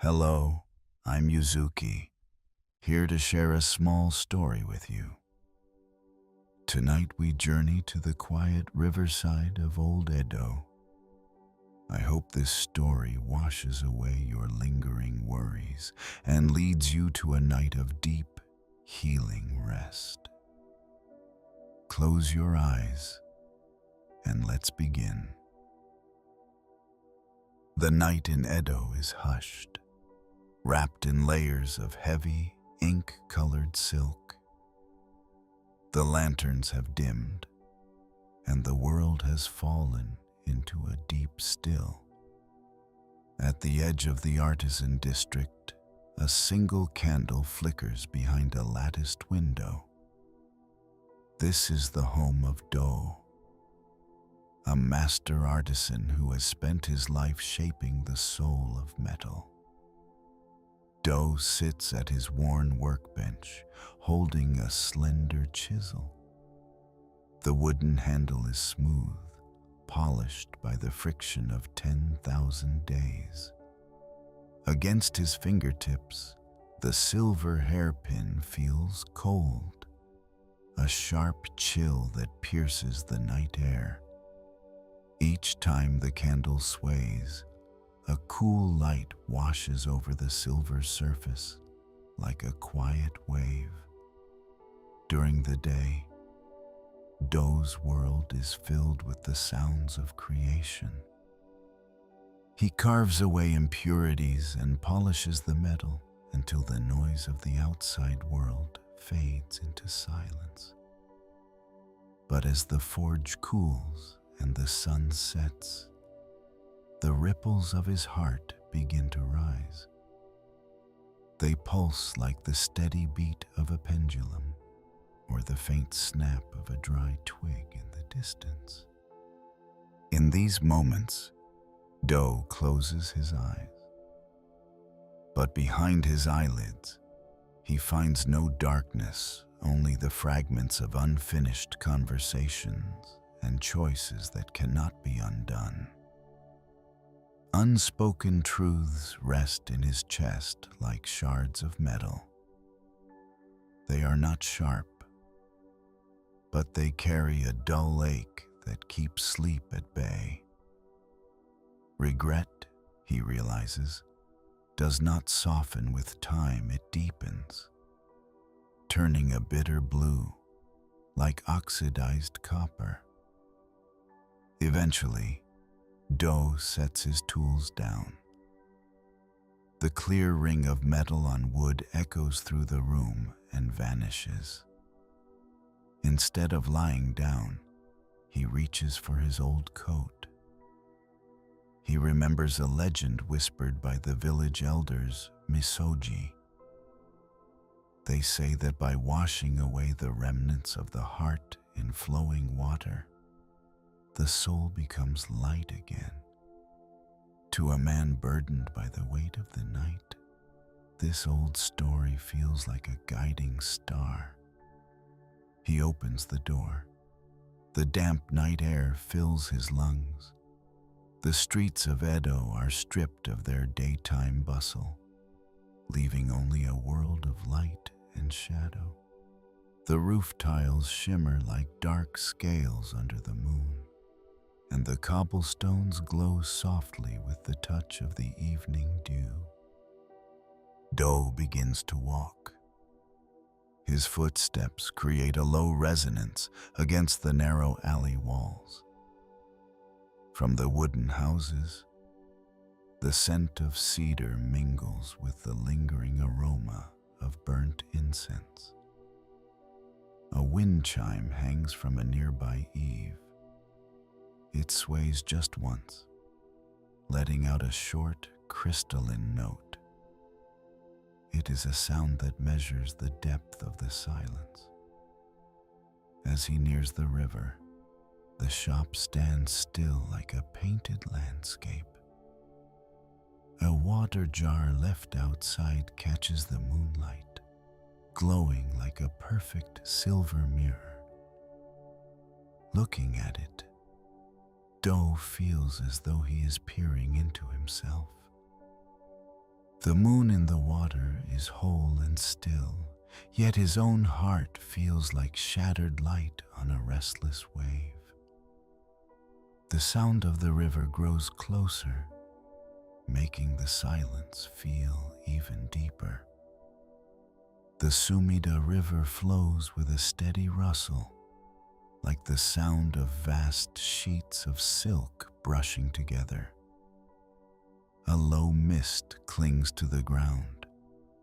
Hello, I'm Yuzuki, here to share a small story with you. Tonight we journey to the quiet riverside of Old Edo. I hope this story washes away your lingering worries and leads you to a night of deep, healing rest. Close your eyes and let's begin. The night in Edo is hushed, wrapped in layers of heavy, ink-colored silk. The lanterns have dimmed, and the world has fallen into a deep still. At the edge of the artisan district, a single candle flickers behind a latticed window. This is the home of Do, a master artisan who has spent his life shaping the soul of metal. Do sits at his worn workbench, holding a slender chisel. The wooden handle is smooth, polished by the friction of 10,000 days. Against his fingertips, the silver hairpin feels cold, a sharp chill that pierces the night air. Each time the candle sways, a cool light washes over the silver surface like a quiet wave. During the day, Do's world is filled with the sounds of creation. He carves away impurities and polishes the metal until the noise of the outside world fades into silence. But as the forge cools and the sun sets, the ripples of his heart begin to rise. They pulse like the steady beat of a pendulum or the faint snap of a dry twig in the distance. In these moments, Do closes his eyes. But behind his eyelids, he finds no darkness, only the fragments of unfinished conversations and choices that cannot be undone. Unspoken truths rest in his chest like shards of metal. They are not sharp, but they carry a dull ache that keeps sleep at bay. Regret, he realizes, does not soften with time, it deepens, turning a bitter blue like oxidized copper. Eventually, Do sets his tools down. The clear ring of metal on wood echoes through the room and vanishes. Instead of lying down, he reaches for his old coat. He remembers a legend whispered by the village elders, Misoji. They say that by washing away the remnants of the heart in flowing water, the soul becomes light again. To a man burdened by the weight of the night, this old story feels like a guiding star. He opens the door. The damp night air fills his lungs. The streets of Edo are stripped of their daytime bustle, leaving only a world of light and shadow. The roof tiles shimmer like dark scales under the moon, and the cobblestones glow softly with the touch of the evening dew. Do begins to walk. His footsteps create a low resonance against the narrow alley walls. From the wooden houses, the scent of cedar mingles with the lingering aroma of burnt incense. A wind chime hangs from a nearby eave. It sways just once, letting out a short, crystalline note. It is a sound that measures the depth of the silence. As he nears the river, the shop stands still like a painted landscape. A water jar left outside catches the moonlight, glowing like a perfect silver mirror. Looking at it, Do feels as though he is peering into himself. The moon in the water is whole and still, yet his own heart feels like shattered light on a restless wave. The sound of the river grows closer, making the silence feel even deeper. The Sumida River flows with a steady rustle, like the sound of vast sheets of silk brushing together. A low mist clings to the ground,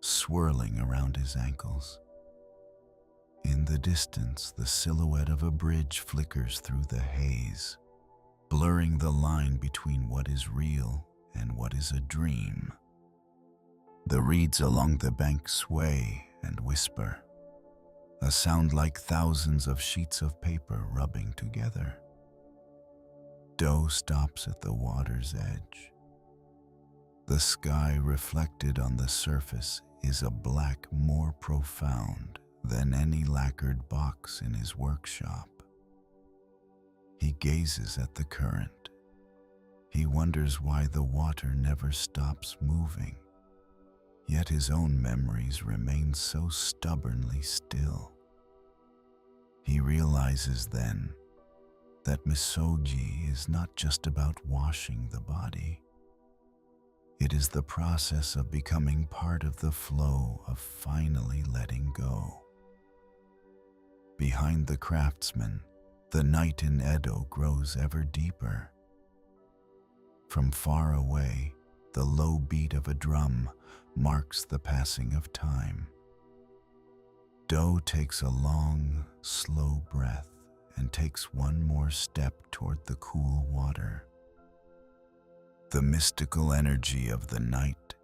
swirling around his ankles. In the distance, the silhouette of a bridge flickers through the haze, blurring the line between what is real and what is a dream. The reeds along the bank sway and whisper, a sound like thousands of sheets of paper rubbing together. Do stops at the water's edge. The sky reflected on the surface is a black more profound than any lacquered box in his workshop. He gazes at the current. He wonders why the water never stops moving, yet his own memories remain so stubbornly still. He realizes then that misogi is not just about washing the body. It is the process of becoming part of the flow of finally letting go. Behind the craftsman, the night in Edo grows ever deeper. From far away, the low beat of a drum marks the passing of time. Do takes a long, slow breath and takes one more step toward the cool water. The mystical energy of the night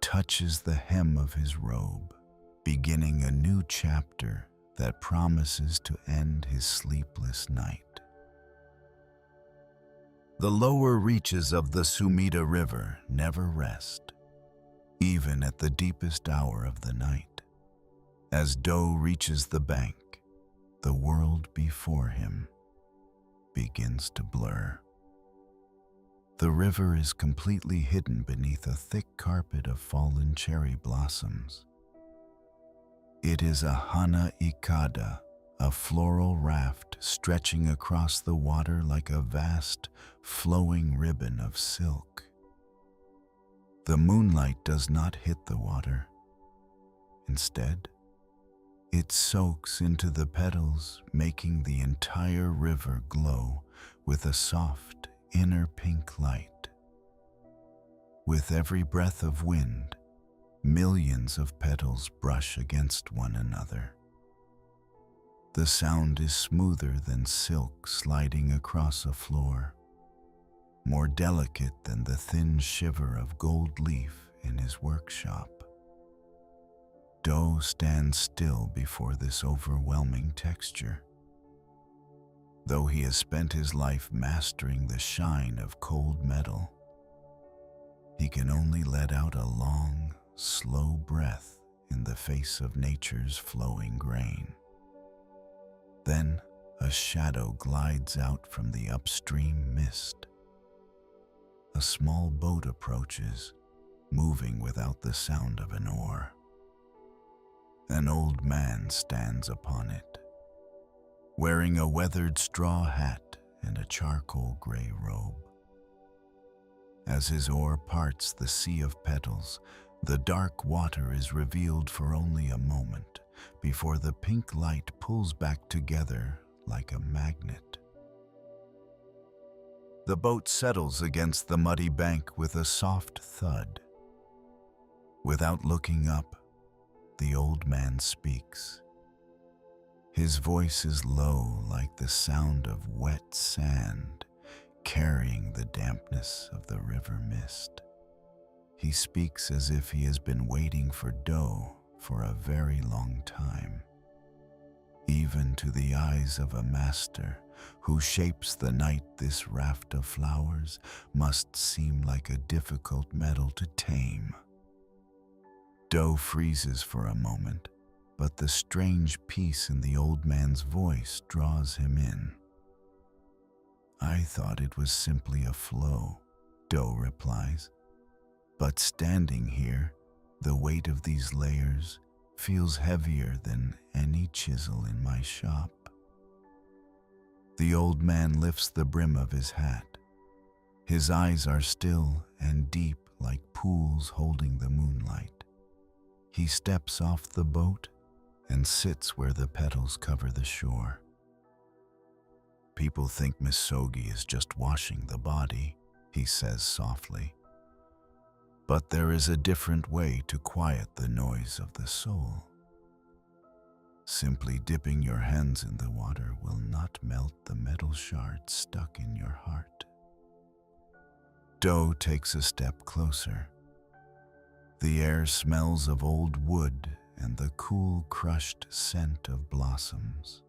touches the hem of his robe, beginning a new chapter that promises to end his sleepless night. The lower reaches of the Sumida River never rest, even at the deepest hour of the night. As Do reaches the bank, the world before him begins to blur. The river is completely hidden beneath a thick carpet of fallen cherry blossoms. It is a hana ikada, a floral raft stretching across the water like a vast, flowing ribbon of silk. The moonlight does not hit the water. Instead, it soaks into the petals, making the entire river glow with a soft, inner pink light. With every breath of wind, millions of petals brush against one another. The sound is smoother than silk sliding across a floor, more delicate than the thin shiver of gold leaf in his workshop. Do stands still before this overwhelming texture. Though he has spent his life mastering the shine of cold metal, he can only let out a long, slow breath in the face of nature's flowing grain. Then a shadow glides out from the upstream mist. A small boat approaches, moving without the sound of an oar. An old man stands upon it, wearing a weathered straw hat and a charcoal gray robe. As his oar parts the sea of petals, the dark water is revealed for only a moment before the pink light pulls back together like a magnet. The boat settles against the muddy bank with a soft thud. Without looking up, the old man speaks. His voice is low like the sound of wet sand, carrying the dampness of the river mist. He speaks as if he has been waiting for Do for a very long time. Even to the eyes of a master who shapes the night, this raft of flowers must seem like a difficult metal to tame. Do freezes for a moment, but the strange peace in the old man's voice draws him in. I thought it was simply a flow, Do replies. But standing here, The weight of these layers feels heavier than any chisel in my shop. The old man lifts the brim of his hat. His eyes are still and deep like pools holding the moonlight. He steps off the boat and sits where the petals cover the shore. People think misogi is just washing the body, he says softly. But there is a different way to quiet the noise of the soul. Simply dipping your hands in the water will not melt the metal shards stuck in your heart. Do takes a step closer. The air smells of old wood and the cool, crushed scent of blossoms.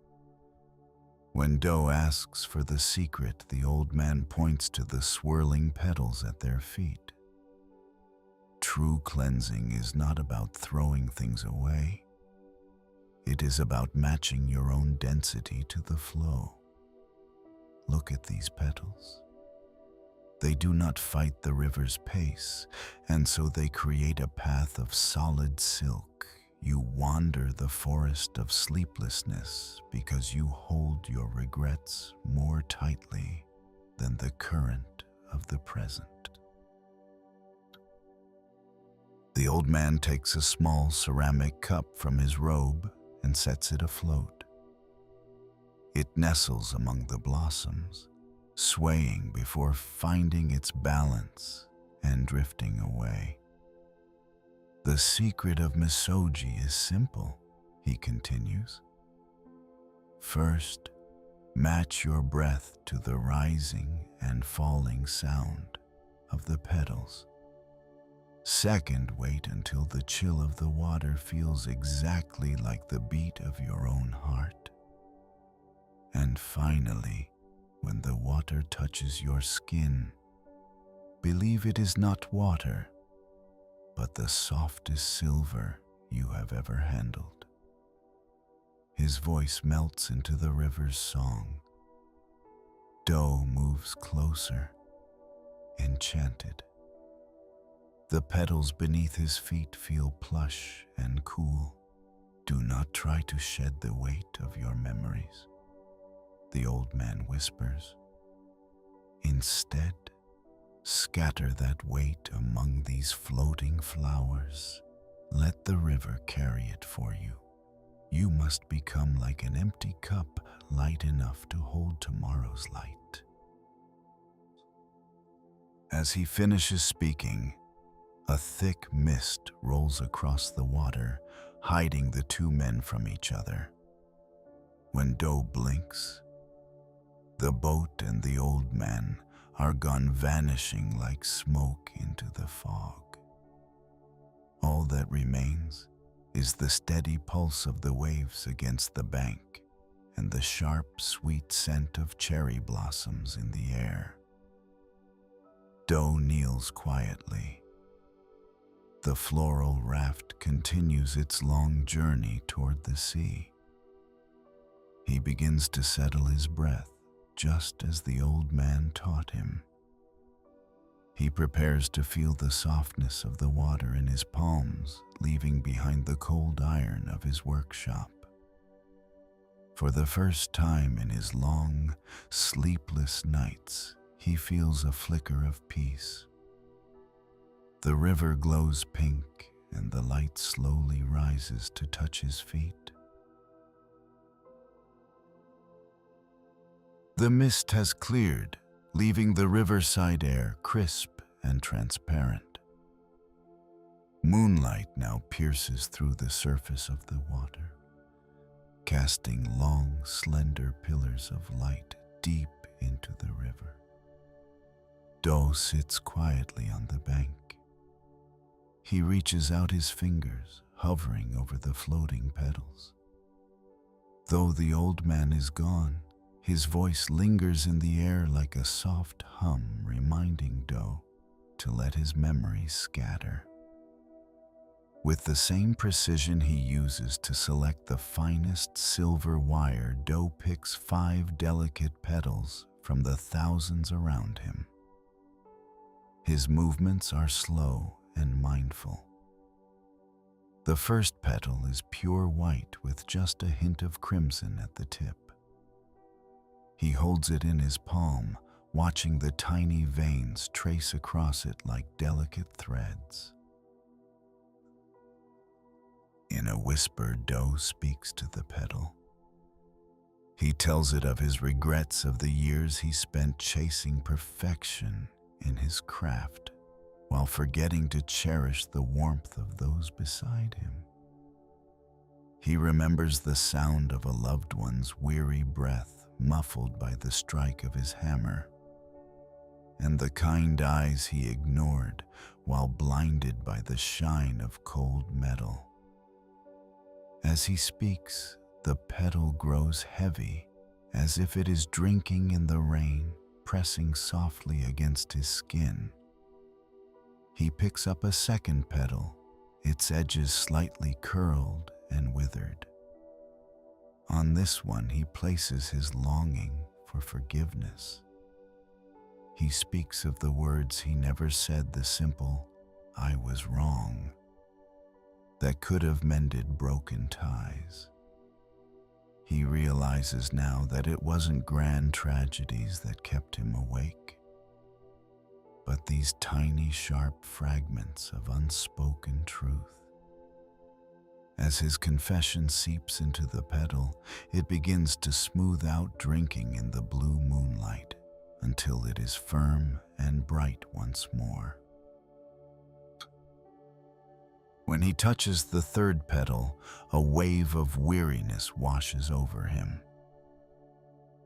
When Do asks for the secret, the old man points to the swirling petals at their feet. True cleansing is not about throwing things away. It is about matching your own density to the flow. Look at these petals. They do not fight the river's pace, and so they create a path of solid silk. You wander the forest of sleeplessness because you hold your regrets more tightly than the current of the present. The old man takes a small ceramic cup from his robe and sets it afloat. It nestles among the blossoms, swaying before finding its balance and drifting away. The secret of misogi is simple, he continues. First, match your breath to the rising and falling sound of the petals. Second, wait until the chill of the water feels exactly like the beat of your own heart. And finally, when the water touches your skin, believe it is not water, but the softest silver you have ever handled. His voice melts into the river's song. Do moves closer, enchanted. The petals beneath his feet feel plush and cool. Do not try to shed the weight of your memories, the old man whispers. Instead, scatter that weight among these floating flowers. Let the river carry it for you. You must become like an empty cup, light enough to hold tomorrow's light. As he finishes speaking, a thick mist rolls across the water, hiding the two men from each other. When Do blinks, the boat and the old man are gone, vanishing like smoke into the fog. All that remains is the steady pulse of the waves against the bank and the sharp, sweet scent of cherry blossoms in the air. Do kneels quietly. The floral raft continues its long journey toward the sea. He begins to settle his breath, just as the old man taught him. He prepares to feel the softness of the water in his palms, leaving behind the cold iron of his workshop. For the first time in his long, sleepless nights, he feels a flicker of peace. The river glows pink, and the light slowly rises to touch his feet. The mist has cleared, leaving the riverside air crisp and transparent. Moonlight now pierces through the surface of the water, casting long, slender pillars of light deep into the river. Do sits quietly on the bank. He reaches out his fingers, hovering over the floating petals. Though the old man is gone, his voice lingers in the air like a soft hum, reminding Do to let his memories scatter. With the same precision he uses to select the finest silver wire, Do picks 5 delicate petals from the thousands around him. His movements are slow and mindful. The first petal is pure white with just a hint of crimson at the tip. He holds it in his palm, watching the tiny veins trace across it like delicate threads. In a whisper, Do speaks to the petal. He tells it of his regrets of the years he spent chasing perfection in his craft, while forgetting to cherish the warmth of those beside him. He remembers the sound of a loved one's weary breath muffled by the strike of his hammer, and the kind eyes he ignored while blinded by the shine of cold metal. As he speaks, the petal grows heavy, as if it is drinking in the rain, pressing softly against his skin. He picks up a second petal, its edges slightly curled and withered. On this one, he places his longing for forgiveness. He speaks of the words he never said, the simple, "I was wrong," that could have mended broken ties. He realizes now that it wasn't grand tragedies that kept him awake, but these tiny, sharp fragments of unspoken truth. As his confession seeps into the petal, it begins to smooth out, drinking in the blue moonlight until it is firm and bright once more. When he touches the third petal, a wave of weariness washes over him.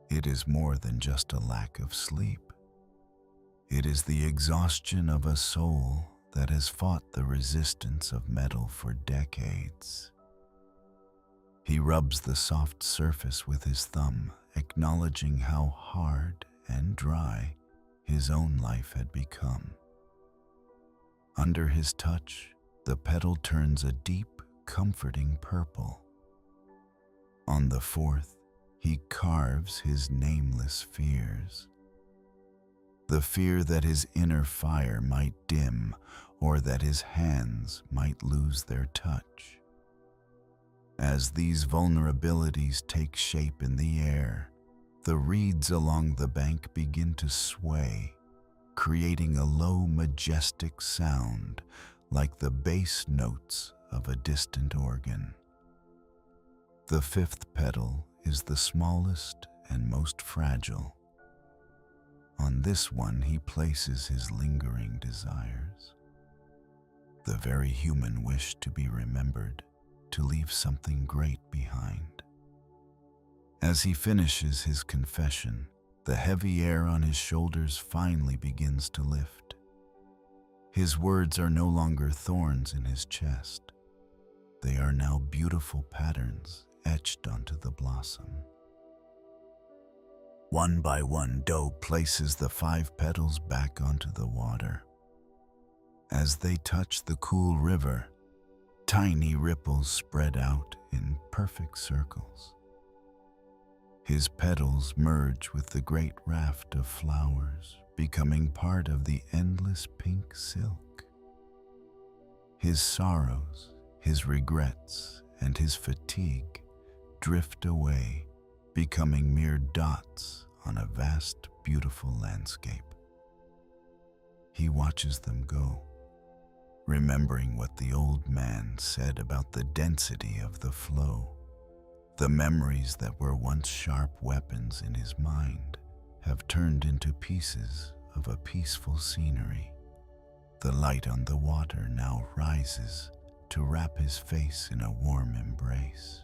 It is more than just a lack of sleep. It is the exhaustion of a soul that has fought the resistance of metal for decades. He rubs the soft surface with his thumb, acknowledging how hard and dry his own life had become. Under his touch, the petal turns a deep, comforting purple. On the fourth, he carves his nameless fears. The fear that his inner fire might dim, or that his hands might lose their touch. As these vulnerabilities take shape in the air, the reeds along the bank begin to sway, creating a low, majestic sound like the bass notes of a distant organ. The fifth petal is the smallest and most fragile. On this one, he places his lingering desires. The very human wish to be remembered, to leave something great behind. As he finishes his confession, the heavy air on his shoulders finally begins to lift. His words are no longer thorns in his chest. They are now beautiful patterns etched onto the blossom. One by one, Do places the 5 petals back onto the water. As they touch the cool river, tiny ripples spread out in perfect circles. His petals merge with the great raft of flowers, becoming part of the endless pink silk. His sorrows, his regrets, and his fatigue drift away, becoming mere dots on a vast, beautiful landscape. He watches them go, remembering what the old man said about the density of the flow. The memories that were once sharp weapons in his mind have turned into pieces of a peaceful scenery. The light on the water now rises to wrap his face in a warm embrace.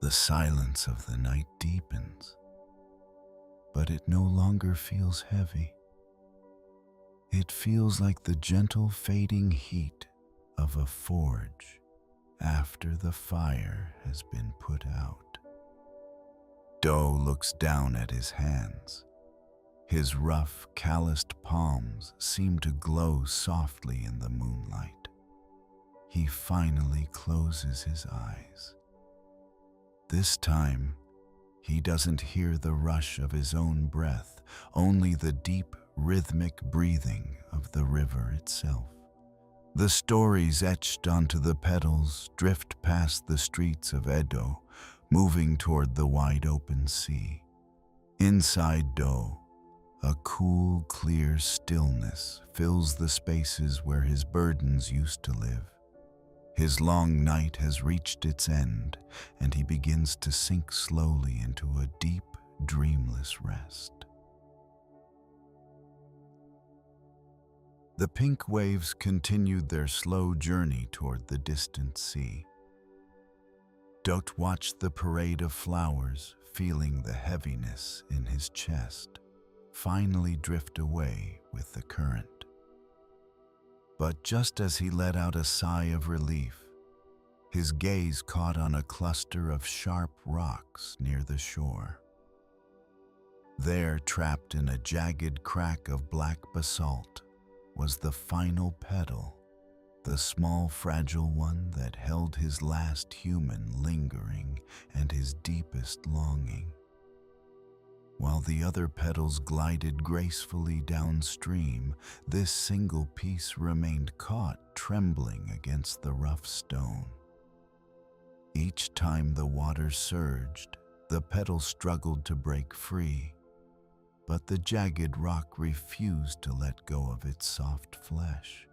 The silence of the night deepens, but it no longer feels heavy. It feels like the gentle fading heat of a forge after the fire has been put out. Do looks down at his hands. His rough, calloused palms seem to glow softly in the moonlight. He finally closes his eyes. This time, he doesn't hear the rush of his own breath, only the deep, rhythmic breathing of the river itself. The stories etched onto the petals drift past the streets of Edo, moving toward the wide open sea. Inside Do, a cool, clear stillness fills the spaces where his burdens used to live. His long night has reached its end, and he begins to sink slowly into a deep, dreamless rest. The pink waves continued their slow journey toward the distant sea. Dot watched the parade of flowers, feeling the heaviness in his chest, finally drift away with the current. But just as he let out a sigh of relief, his gaze caught on a cluster of sharp rocks near the shore. There, trapped in a jagged crack of black basalt, was the final petal, the small fragile one that held his last human lingering and his deepest longing. While the other petals glided gracefully downstream, this single piece remained caught, trembling against the rough stone. Each time the water surged, the petal struggled to break free, but the jagged rock refused to let go of its soft flesh.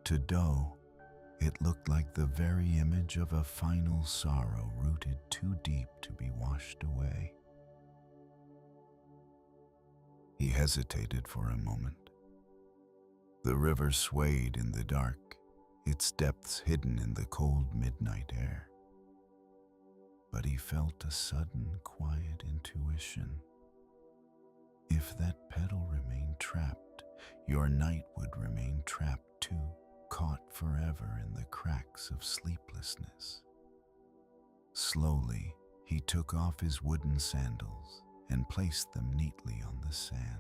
To Do, it looked like the very image of a final sorrow rooted too deep to be washed away. He hesitated for a moment. The river swayed in the dark, its depths hidden in the cold midnight air. But he felt a sudden, quiet intuition. If that petal remained trapped, your night would remain trapped too, caught forever in the cracks of sleeplessness. Slowly, he took off his wooden sandals and placed them neatly on the sand.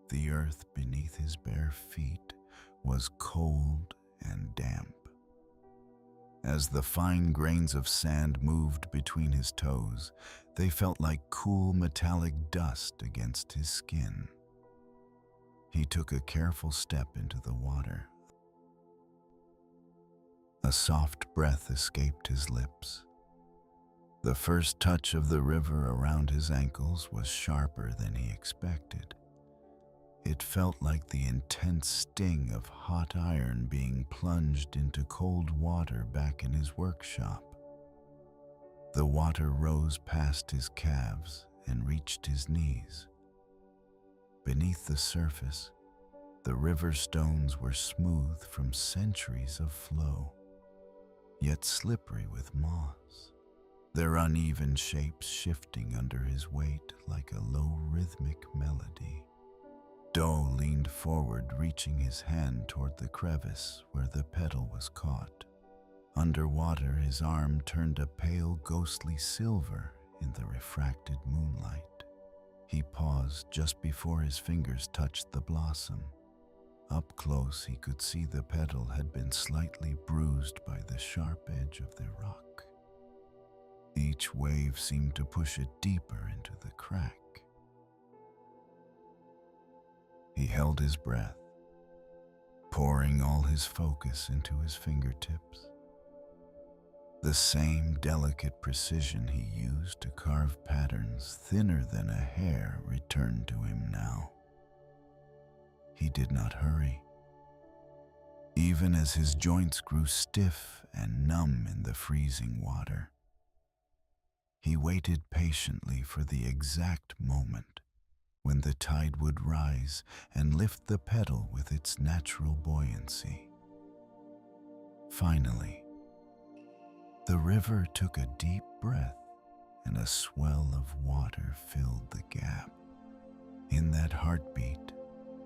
The earth beneath his bare feet was cold and damp. As the fine grains of sand moved between his toes, they felt like cool metallic dust against his skin. He took a careful step into the water. A soft breath escaped his lips. The first touch of the river around his ankles was sharper than he expected. It felt like the intense sting of hot iron being plunged into cold water back in his workshop. The water rose past his calves and reached his knees. Beneath the surface, the river stones were smooth from centuries of flow, yet slippery with moss, their uneven shapes shifting under his weight like a low rhythmic melody. Do leaned forward, reaching his hand toward the crevice where the petal was caught. Underwater, his arm turned a pale, ghostly silver in the refracted moonlight. He paused just before his fingers touched the blossom. Up close, he could see the petal had been slightly bruised by the sharp edge of the rock. Each wave seemed to push it deeper into the crack. He held his breath, pouring all his focus into his fingertips. The same delicate precision he used to carve patterns thinner than a hair returned to him now. He did not hurry. Even as his joints grew stiff and numb in the freezing water, he waited patiently for the exact moment when the tide would rise and lift the petal with its natural buoyancy. Finally, the river took a deep breath and a swell of water filled the gap. In that heartbeat,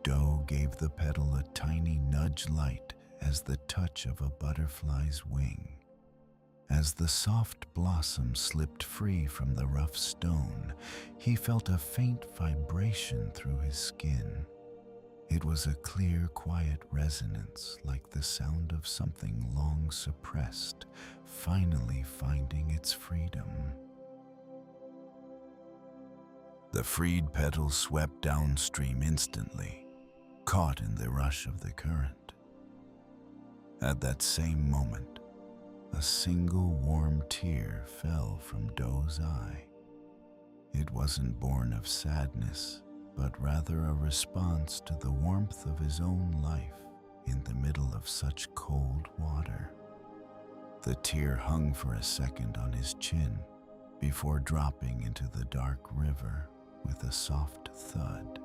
Do gave the petal a tiny nudge light as the touch of a butterfly's wing. As the soft blossom slipped free from the rough stone, he felt a faint vibration through his skin. It was a clear, quiet resonance, like the sound of something long suppressed, finally finding its freedom. The freed petal swept downstream instantly, caught in the rush of the current. At that same moment, a single warm tear fell from Do's eye. It wasn't born of sadness, but rather a response to the warmth of his own life in the middle of such cold water. The tear hung for a second on his chin before dropping into the dark river with a soft thud.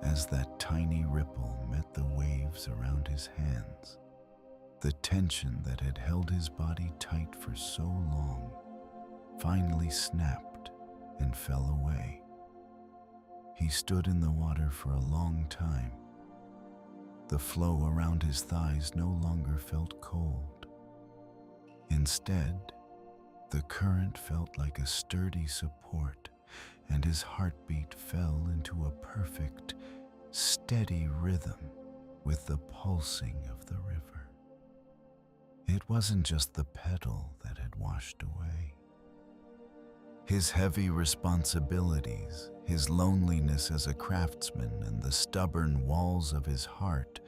As that tiny ripple met the waves around his hands, the tension that had held his body tight for so long finally snapped and fell away. He stood in the water for a long time. The flow around his thighs no longer felt cold. Instead, the current felt like a sturdy support, and his heartbeat fell into a perfect, steady rhythm with the pulsing of the river. It wasn't just the petal that had washed away. His heavy responsibilities, his loneliness as a craftsman, and the stubborn walls of his heart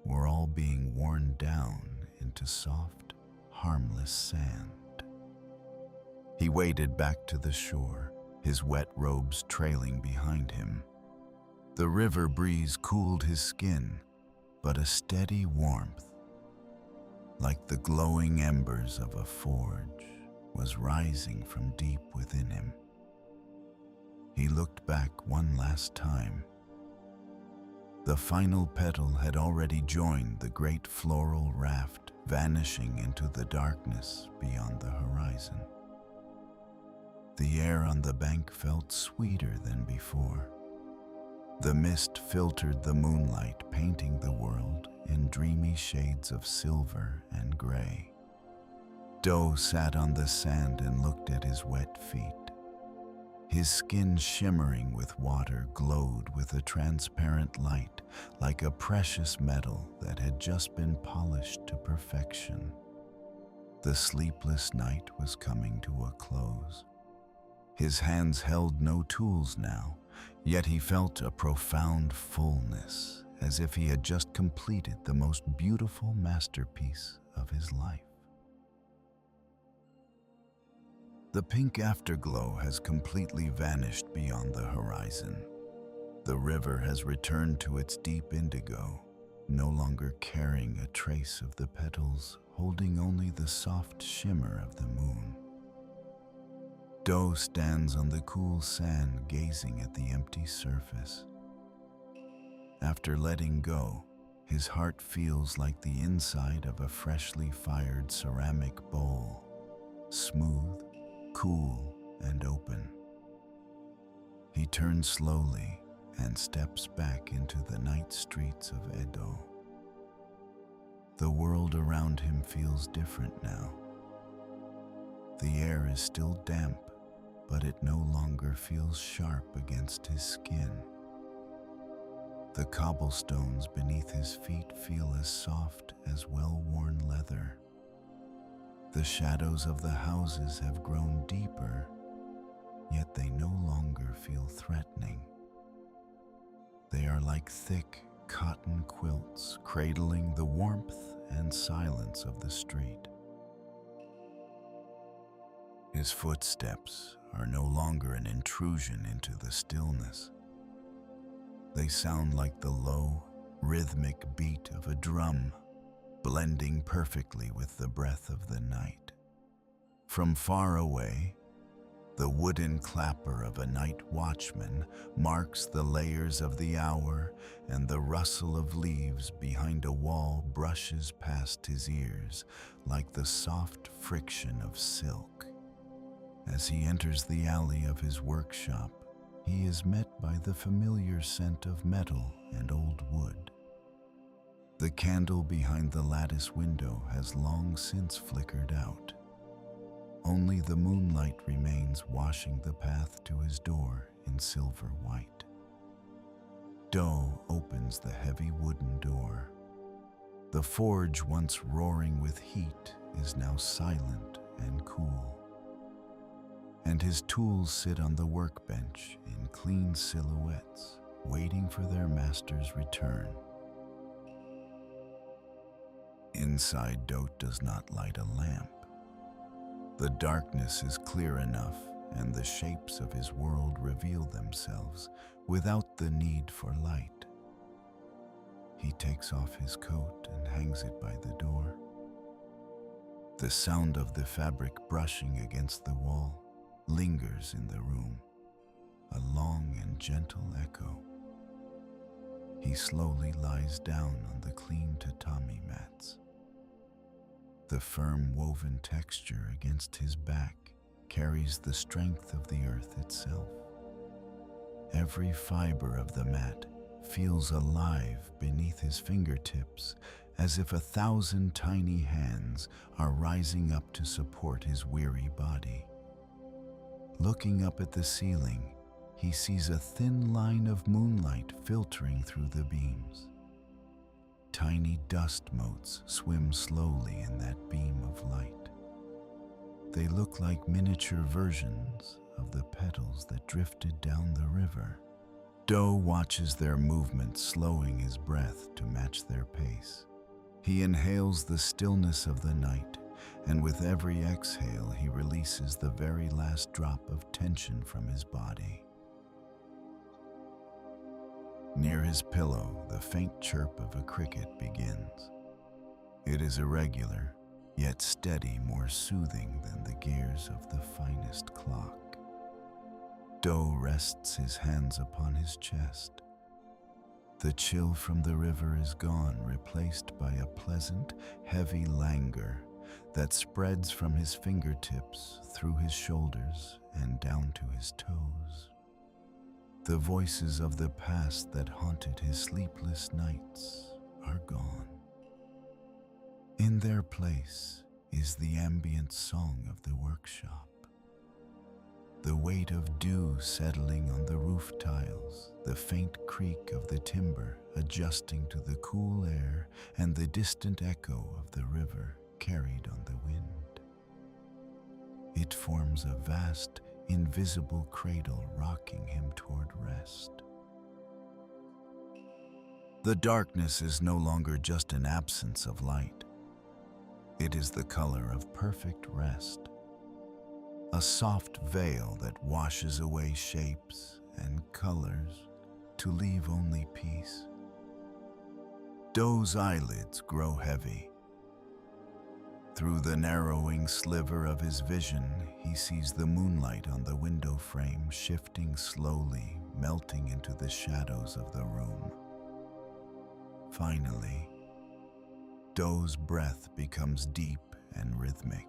were all being worn down into soft, harmless sand. He waded back to the shore, his wet robes trailing behind him. The river breeze cooled his skin, but a steady warmth, like the glowing embers of a forge, was rising from deep within him. He looked back one last time. The final petal had already joined the great floral raft, vanishing into the darkness beyond the horizon. The air on the bank felt sweeter than before. The mist filtered the moonlight, painting the world in dreamy shades of silver and gray. Do sat on the sand and looked at his wet feet. His skin, shimmering with water, glowed with a transparent light, like a precious metal that had just been polished to perfection. The sleepless night was coming to a close. His hands held no tools now, yet he felt a profound fullness, as if he had just completed the most beautiful masterpiece of his life. The pink afterglow has completely vanished beyond the horizon. The river has returned to its deep indigo, no longer carrying a trace of the petals, holding only the soft shimmer of the moon. Do stands on the cool sand, gazing at the empty surface. After letting go, his heart feels like the inside of a freshly fired ceramic bowl, smooth, cool, and open. He turns slowly and steps back into the night streets of Edo. The world around him feels different now. The air is still damp, but it no longer feels sharp against his skin. The cobblestones beneath his feet feel as soft as well-worn leather. The shadows of the houses have grown deeper, yet they no longer feel threatening. They are like thick cotton quilts, cradling the warmth and silence of the street. His footsteps are no longer an intrusion into the stillness. They sound like the low, rhythmic beat of a drum, blending perfectly with the breath of the night. From far away, the wooden clapper of a night watchman marks the layers of the hour, and the rustle of leaves behind a wall brushes past his ears like the soft friction of silk. As he enters the alley of his workshop, he is met by the familiar scent of metal and old wood. The candle behind the lattice window has long since flickered out. Only the moonlight remains, washing the path to his door in silver white. Do opens the heavy wooden door. The forge, once roaring with heat, is now silent and cool. And his tools sit on the workbench in clean silhouettes, waiting for their master's return. Inside, Dote does not light a lamp. The darkness is clear enough, and the shapes of his world reveal themselves without the need for light. He takes off his coat and hangs it by the door. The sound of the fabric brushing against the wall lingers in the room, a long and gentle echo. He slowly lies down on the clean tatami mats. The firm woven texture against his back carries the strength of the earth itself. Every fiber of the mat feels alive beneath his fingertips, as if 1,000 tiny hands are rising up to support his weary body. Looking up at the ceiling, he sees a thin line of moonlight filtering through the beams. Tiny dust motes swim slowly in that beam of light. They look like miniature versions of the petals that drifted down the river. Doe watches their movement, slowing his breath to match their pace. He inhales the stillness of the night, and with every exhale he releases the very last drop of tension from his body. Near his pillow, the faint chirp of a cricket begins. It is irregular, yet steady, more soothing than the gears of the finest clock. Doe rests his hands upon his chest. The chill from the river is gone, replaced by a pleasant, heavy languor that spreads from his fingertips through his shoulders and down to his toes. The voices of the past that haunted his sleepless nights are gone. In their place is the ambient song of the workshop. The weight of dew settling on the roof tiles, the faint creak of the timber adjusting to the cool air, and the distant echo of the river carried on the wind. It forms a vast, invisible cradle rocking him toward rest. The darkness is no longer just an absence of light. It is the color of perfect rest, a soft veil that washes away shapes and colors to leave only peace. Doe's eyelids grow heavy. Through the narrowing sliver of his vision, he sees the moonlight on the window frame shifting slowly, melting into the shadows of the room. Finally, Doe's breath becomes deep and rhythmic.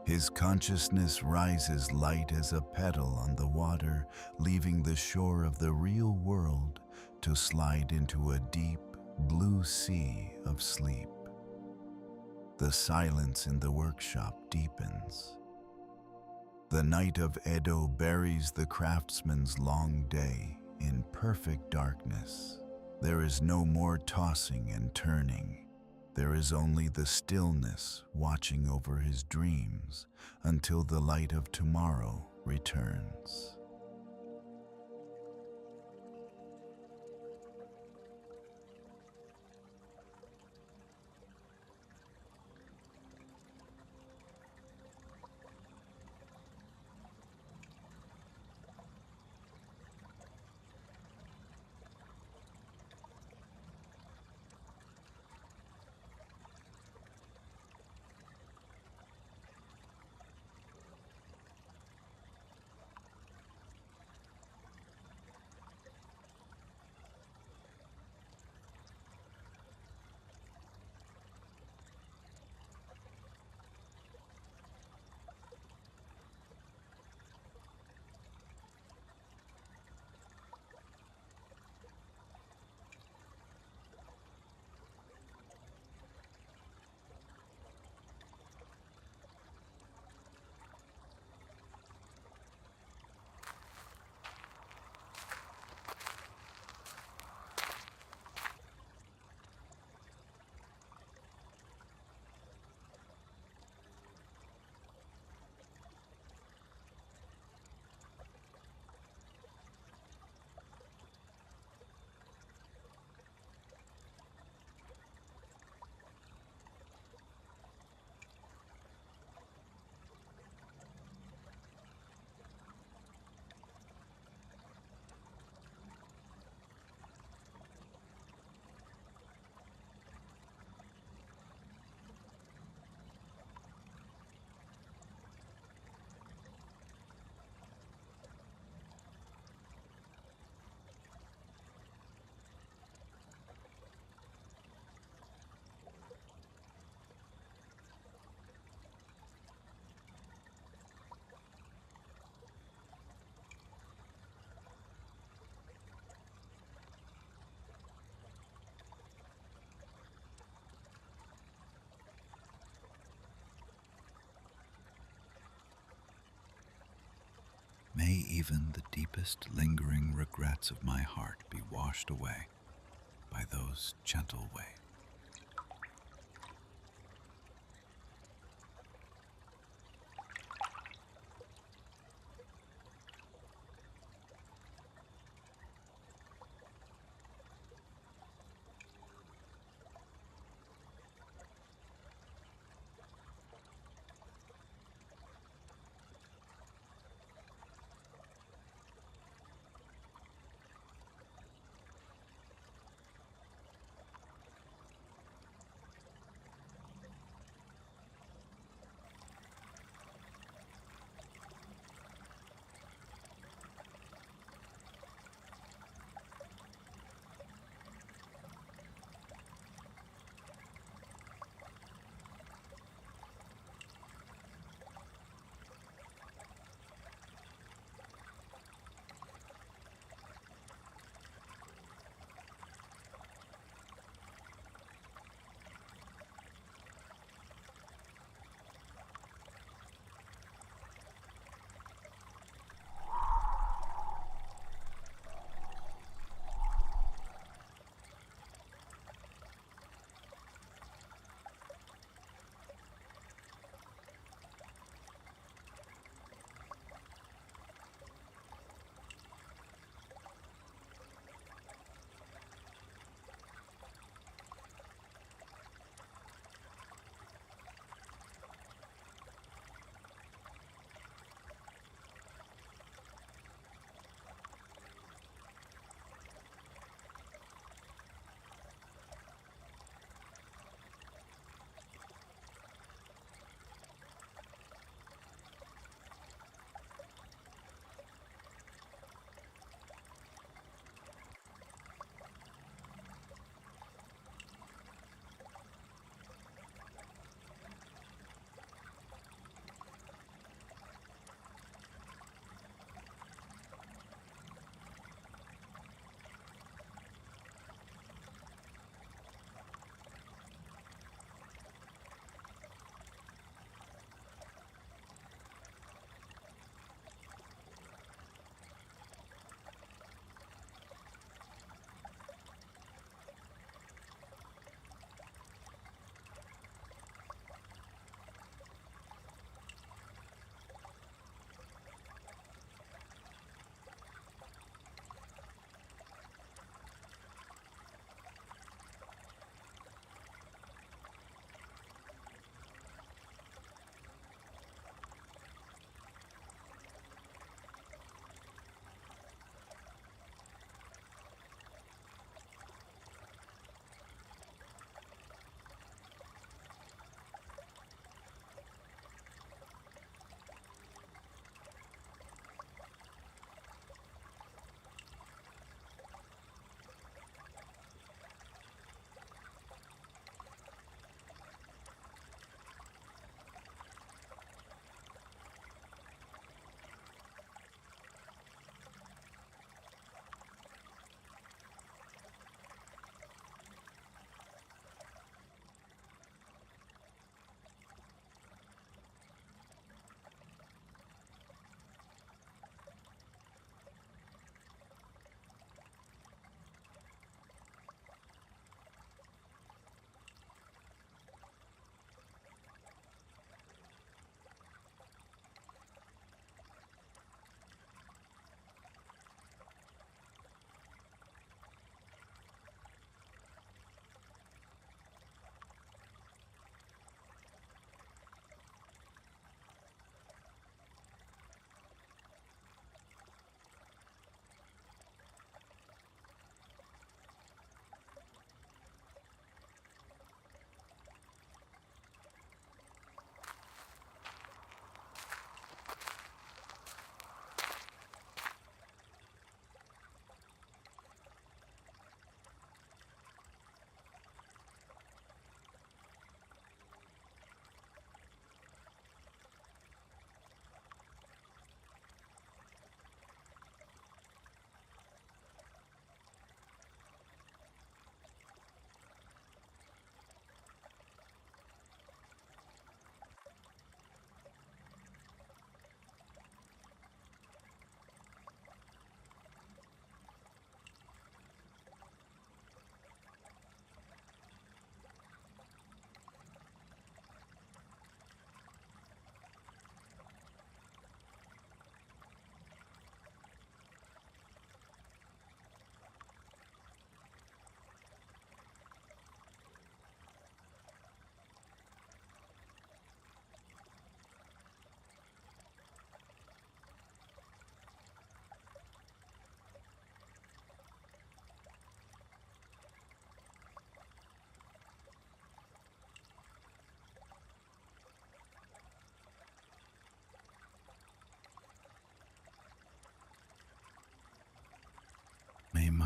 His consciousness rises light as a petal on the water, leaving the shore of the real world to slide into a deep, blue sea of sleep. The silence in the workshop deepens. The night of Edo buries the craftsman's long day in perfect darkness. There is no more tossing and turning. There is only the stillness watching over his dreams until the light of tomorrow returns. May even the deepest lingering regrets of my heart be washed away by those gentle waves.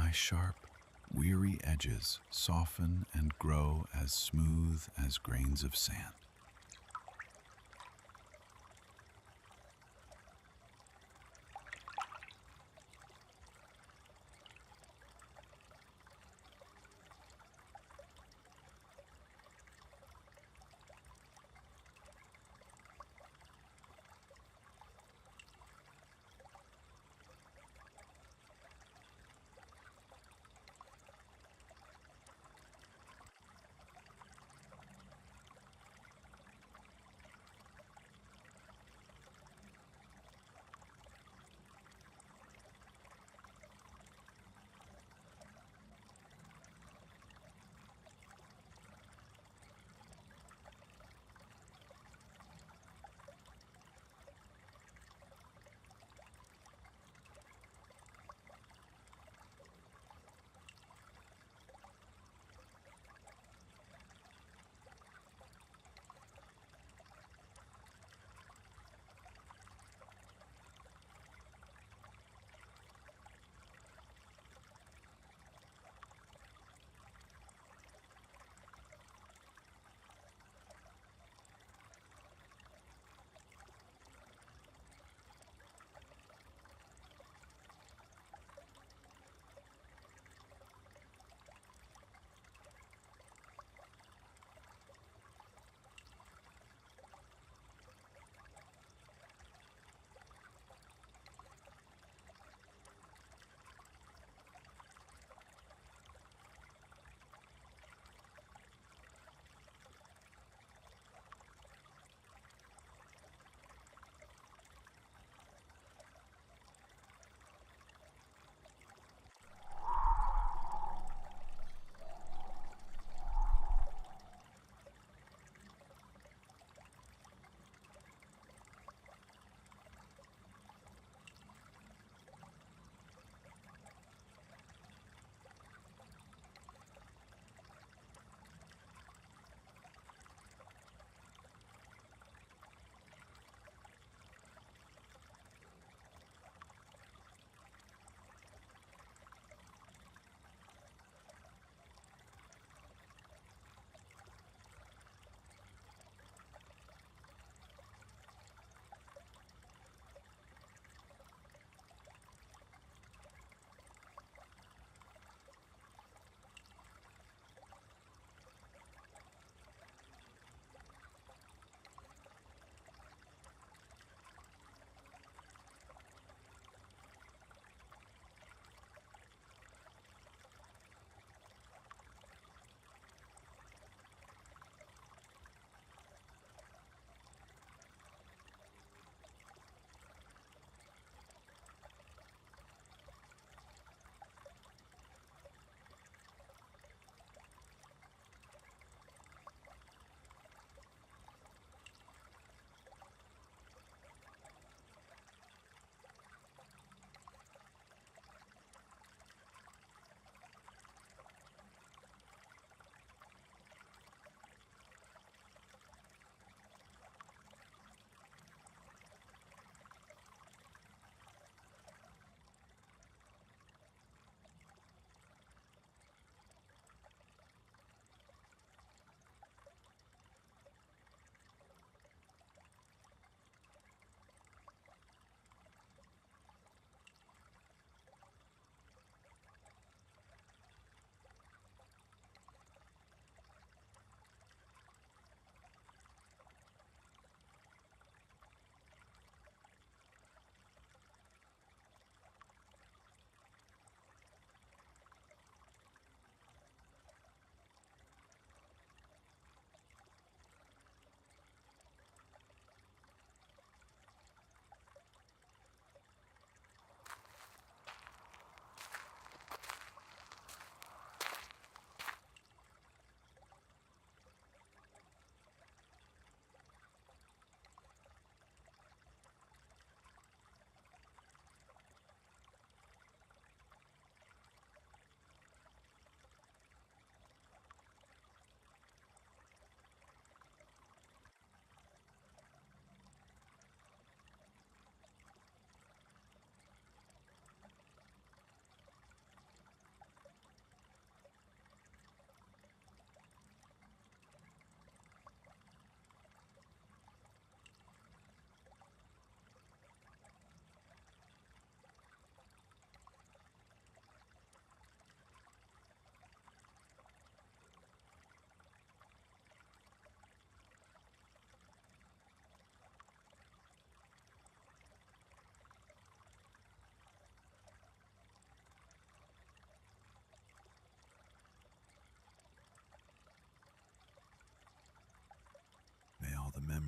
my sharp, weary edges soften and grow as smooth as grains of sand.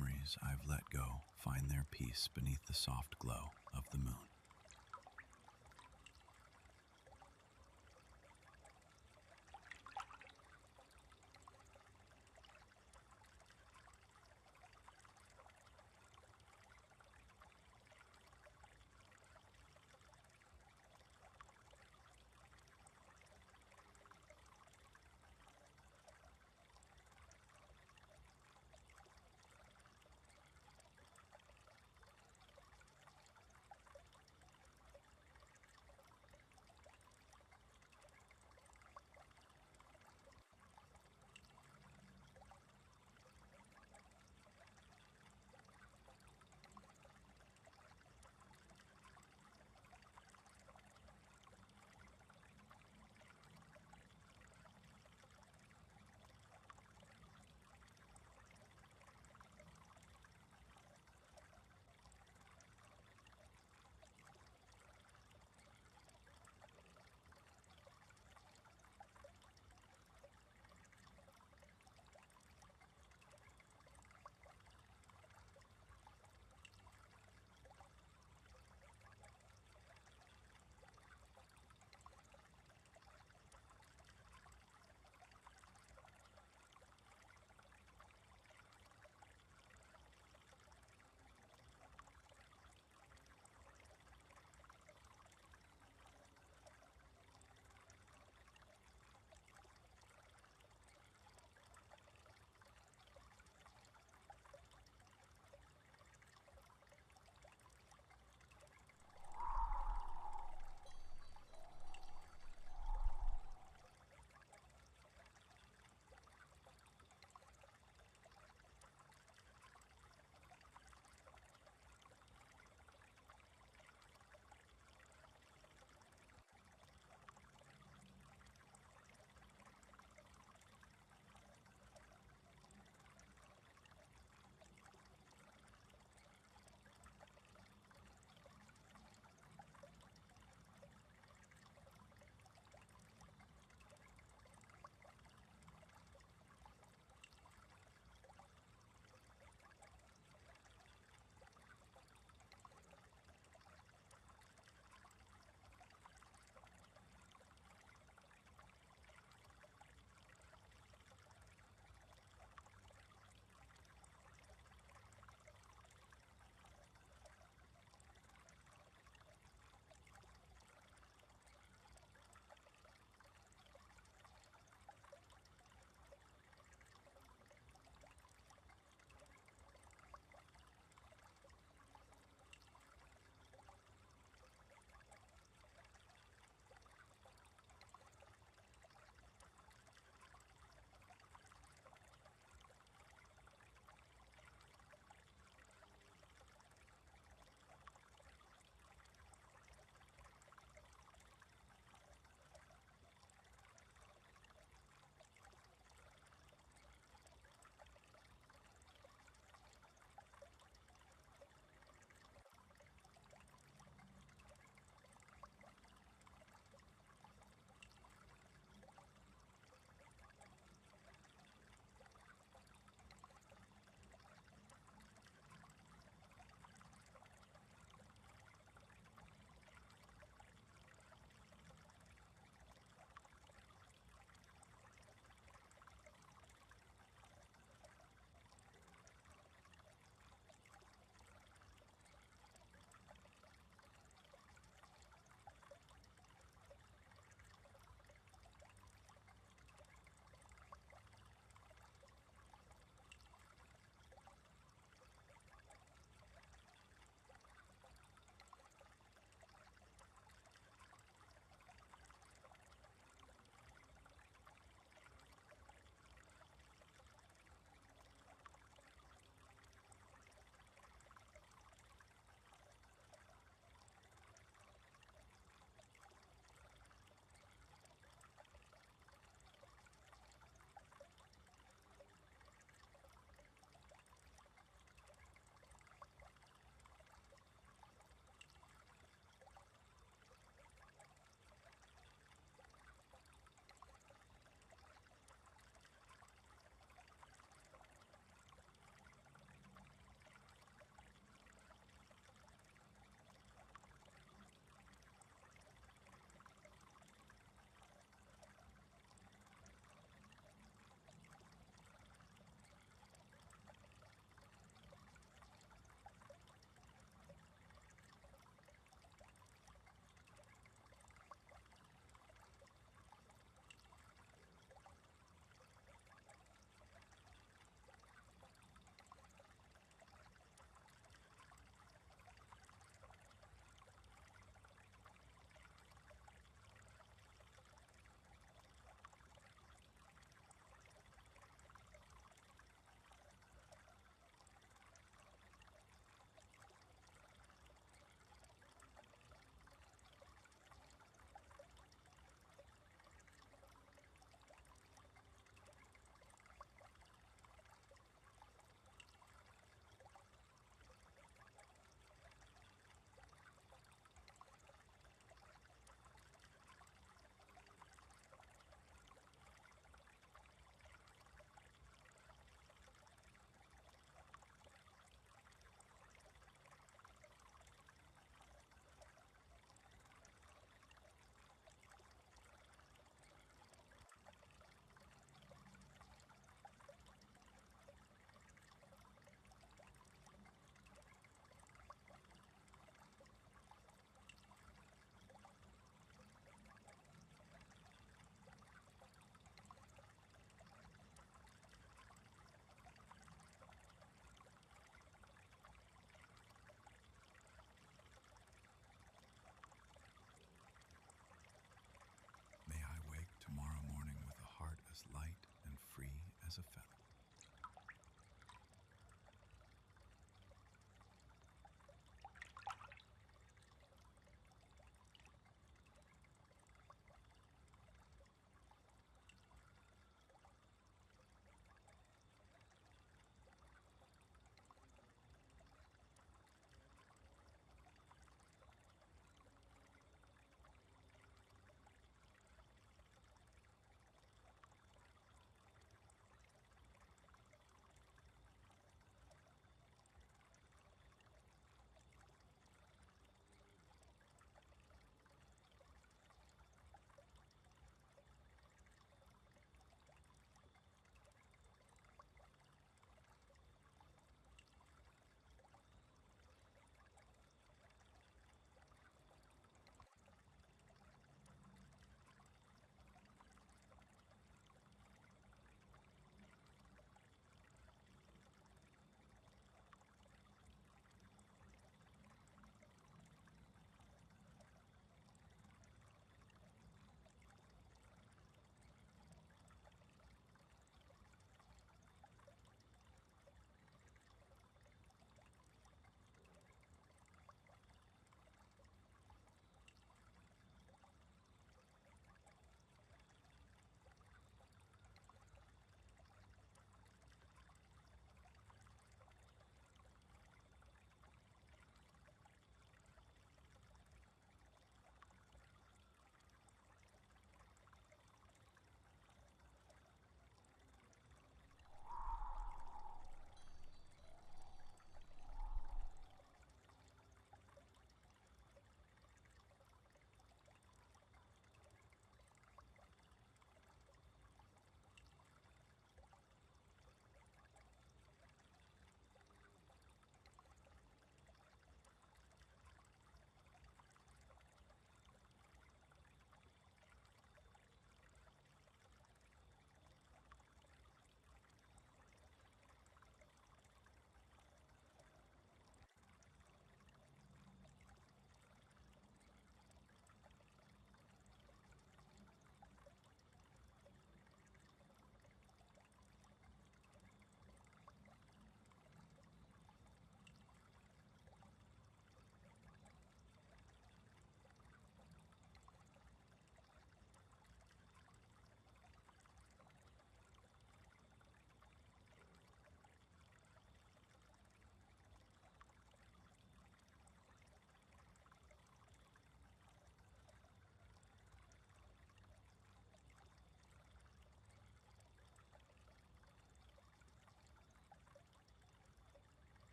memories I've let go find their peace beneath the soft glow of the moon.